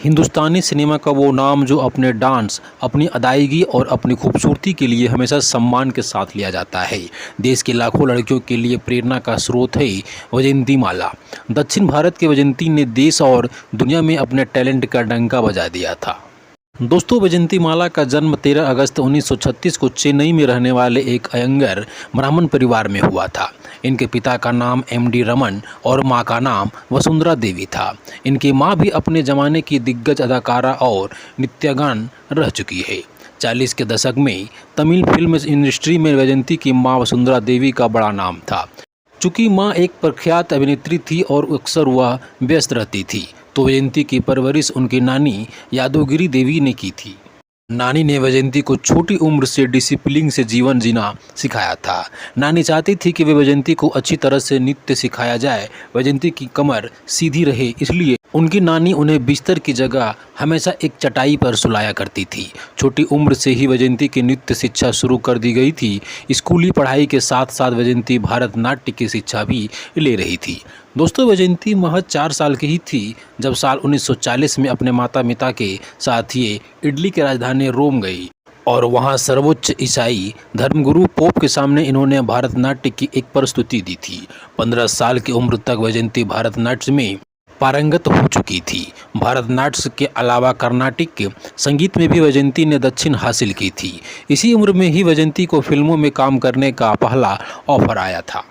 हिंदुस्तानी cinema का वो नाम जो अपने डांस, अपनी अदायगी और अपनी खूबसूरती के लिए हमेशा सम्मान के साथ लिया जाता है। देश की लाखों लड़कियों के लिए प्रेरणा का स्रोत है वैजयंतीमाला। दक्षिण भारत के वैजयंती ने देश और दुनिया में अपने टैलेंट का डंका बजा दिया था। दोस्तों, वैजयंतीमाला का जन्म 13 अगस्त 1936 को चेन्नई में रहने वाले एक अयंगर ब्राह्मण परिवार में हुआ था। इनके पिता का नाम एम.डी. रमन और मां का नाम वसुंधरा देवी था। इनकी मां भी अपने ज़माने की दिग्गज अदाकारा और नृत्यगान रह चुकी है। 40 के दशक में तमिल फिल्म इंडस्ट्री में वैजयंती की मां वसुंधरा देवी का बड़ा नाम था। चूँकि मां एक प्रख्यात अभिनेत्री थी और अक्सर वह व्यस्त रहती थी, तो वैजयंती की परवरिश उनकी नानी यादवगिरी देवी ने की थी। नानी ने वैजयंती को छोटी उम्र से डिसिप्लिन से जीवन जीना सिखाया था। नानी चाहती थी कि वे वैजयंती को अच्छी तरह से नृत्य सिखाया जाए। वैजयंती की कमर सीधी रहे, इसलिए उनकी नानी उन्हें बिस्तर की जगह हमेशा एक चटाई पर सुलाया करती थी। छोटी उम्र से ही वैजयंती की नृत्य शिक्षा शुरू कर दी गई थी। स्कूली पढ़ाई के साथ साथ वैजयंती भरतनाट्यम की शिक्षा भी ले रही थी। दोस्तों, वैजयंती महज 4 साल की ही थी जब साल 1940 में अपने माता पिता के साथ ये इटली की राजधानी रोम गई और वहाँ सर्वोच्च ईसाई धर्मगुरु पोप के सामने इन्होंने भरतनाट्यम की एक प्रस्तुति दी थी। 15 साल की उम्र तक वैजयंती भरतनाट्यम में पारंगत हो चुकी थी। भरतनाट्यम के अलावा कर्नाटिक संगीत में भी वैजयंती ने दक्षिण हासिल की थी। इसी उम्र में ही वैजयंती को फिल्मों में काम करने का पहला ऑफर आया था।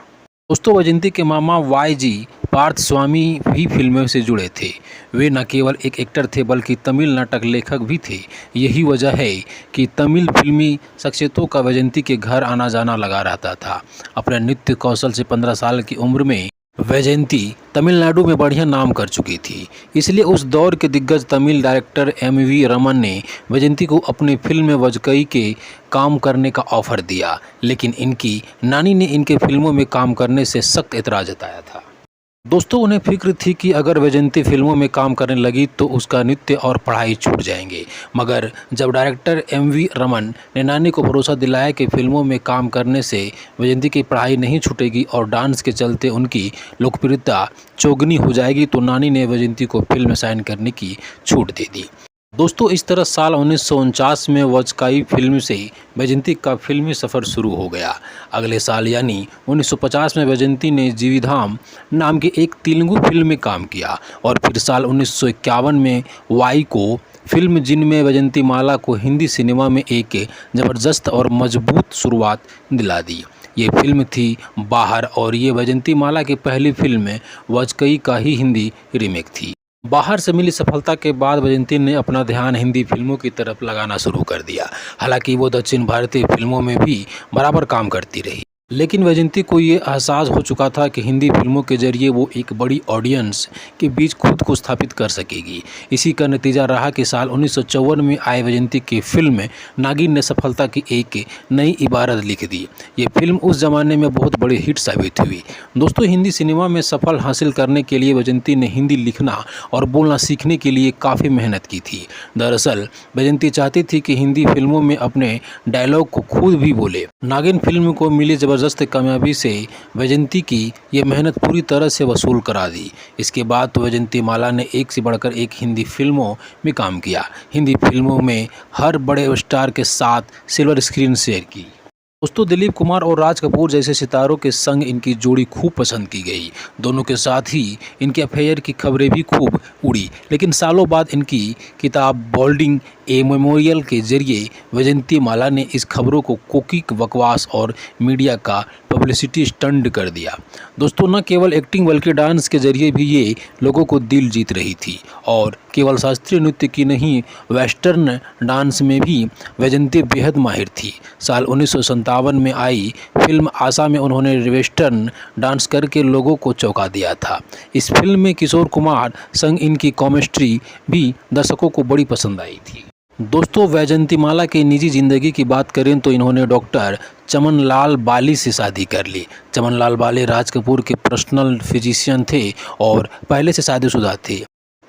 दोस्तों, वैजयंती के मामा वाई.जी. पार्थस्वामी भी फिल्मों से जुड़े थे। वे न केवल एक एक्टर थे बल्कि तमिल नाटक लेखक भी थे। यही वजह है कि तमिल फिल्मी शख्सियतों का वैजयंती के घर आना जाना लगा रहता था। अपने नृत्य कौशल से 15 साल की उम्र में वैजयंती तमिलनाडु में बढ़िया नाम कर चुकी थी। इसलिए उस दौर के दिग्गज तमिल डायरेक्टर एम.वी. रमन ने वैजयंती को अपनी फिल्म में वजकई के काम करने का ऑफर दिया, लेकिन इनकी नानी ने इनके फिल्मों में काम करने से सख्त एतराज़ जताया था। दोस्तों, उन्हें फिक्र थी कि अगर वैजयंती फिल्मों में काम करने लगी तो उसका नृत्य और पढ़ाई छूट जाएंगे। मगर जब डायरेक्टर एम.वी. रमन ने नानी को भरोसा दिलाया कि फिल्मों में काम करने से वैजयंती की पढ़ाई नहीं छूटेगी और डांस के चलते उनकी लोकप्रियता चौगुनी हो जाएगी, तो नानी ने वैजयंती को फिल्म साइन करने की छूट दे दी। दोस्तों, इस तरह साल 1949 में वजकाई फिल्म से वैजयंती का फिल्मी सफ़र शुरू हो गया। अगले साल यानी 1950 में वैजयंती ने जीविधाम नाम की एक तेलुगु फिल्म में काम किया और फिर साल 1951 में वाई को फिल्म, जिनमें वैजयंतीमाला को हिंदी सिनेमा में एक ज़बरदस्त और मजबूत शुरुआत दिला दी। ये फिल्म थी बाहर और ये वैजयंतीमाला की पहली फिल्म वजकई का ही हिंदी रीमेक थी। बाहर से मिली सफलता के बाद वैजयंती ने अपना ध्यान हिंदी फिल्मों की तरफ लगाना शुरू कर दिया। हालांकि वो दक्षिण भारतीय फिल्मों में भी बराबर काम करती रही, लेकिन वैजयंती को ये एहसास हो चुका था कि हिंदी फिल्मों के जरिए वो एक बड़ी ऑडियंस के बीच खुद को स्थापित कर सकेगी। इसी का नतीजा रहा कि साल 1954 में आई वैजयंती की फिल्म नागिन ने सफलता की एक नई इबारत लिख दी। ये फिल्म उस ज़माने में बहुत बड़ी हिट साबित हुई। दोस्तों, हिंदी सिनेमा में सफल हासिल करने के लिए वैजयंती ने हिंदी लिखना और बोलना सीखने के लिए काफ़ी मेहनत की थी। दरअसल वैजयंती चाहती थी कि हिंदी फिल्मों में अपने डायलॉग को खुद भी बोले। नागिन फिल्म को मिली ज़बरदस्त कामयाबी से वैजयंती की ये मेहनत पूरी तरह से वसूल करा दी। इसके बाद तो वैजयंतीमाला ने एक से बढ़कर एक हिंदी फिल्मों में काम किया। हिंदी फिल्मों में हर बड़े स्टार के साथ सिल्वर स्क्रीन शेयर की। दोस्तों, दिलीप कुमार और राज कपूर जैसे सितारों के संग इनकी जोड़ी खूब पसंद की गई। दोनों के साथ ही इनके अफेयर की खबरें भी खूब उड़ी, लेकिन सालों बाद इनकी किताब बोल्डिंग ए मेमोरियल के जरिए वैजयंतीमाला ने इस खबरों को कोकी बकवास और मीडिया का पब्लिसिटी स्टंट कर दिया। दोस्तों, न केवल एक्टिंग बल्कि डांस के जरिए भी ये लोगों को दिल जीत रही थी और केवल शास्त्रीय नृत्य की नहीं, वेस्टर्न डांस में भी वैजयंती बेहद माहिर थी। साल 1957 में आई फिल्म आशा में उन्होंने वेस्टर्न डांस करके लोगों को चौंका दिया था। इस फिल्म में किशोर कुमार संग इनकी केमिस्ट्री भी दर्शकों को बड़ी पसंद आई थी। दोस्तों, वैजयंतीमाला की निजी ज़िंदगी की बात करें तो इन्होंने डॉक्टर चमनलाल बाली से शादी कर ली। चमनलाल बाली राज कपूर के पर्सनल फिजिशियन थे और पहले से शादीशुदा थे।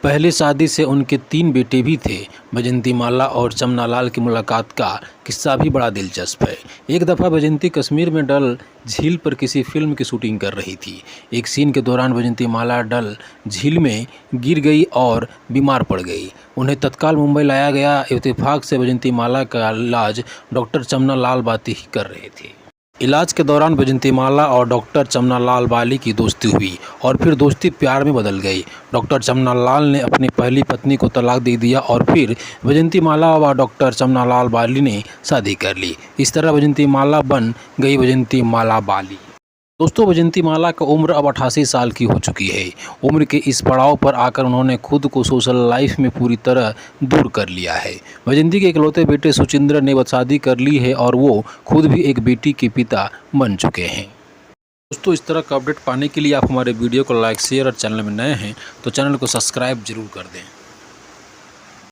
पहले शादी से उनके 3 बेटे भी थे। वैजयंतीमाला और चमनालाल की मुलाकात का किस्सा भी बड़ा दिलचस्प है। एक दफ़ा वैजयंती कश्मीर में डल झील पर किसी फिल्म की शूटिंग कर रही थी। एक सीन के दौरान वैजयंतीमाला डल झील में गिर गई और बीमार पड़ गई। उन्हें तत्काल मुंबई लाया गया। इत्तेफाक से वैजयंतीमाला का इलाज डॉक्टर चमनालाल बाली ही कर रहे थे। इलाज के दौरान वैजयंतीमाला और डॉक्टर चमनालाल बाली की दोस्ती हुई और फिर दोस्ती प्यार में बदल गई। डॉक्टर चमनालाल ने अपनी पहली पत्नी को तलाक दे दिया और फिर वैजयंतीमाला व डॉक्टर चमनालाल बाली ने शादी कर ली। इस तरह वैजयंतीमाला बन गई वैजयंतीमाला बाली। दोस्तों, वैजयंतीमाला का उम्र अब 88 साल की हो चुकी है। उम्र के इस पड़ाव पर आकर उन्होंने खुद को सोशल लाइफ में पूरी तरह दूर कर लिया है। वैजयंती के इकलौते बेटे सुचिंद्र ने शादी कर ली है और वो खुद भी एक बेटी के पिता बन चुके हैं। दोस्तों, इस तरह का अपडेट पाने के लिए आप हमारे वीडियो को लाइक, शेयर और चैनल में नए हैं तो चैनल को सब्सक्राइब जरूर कर दें।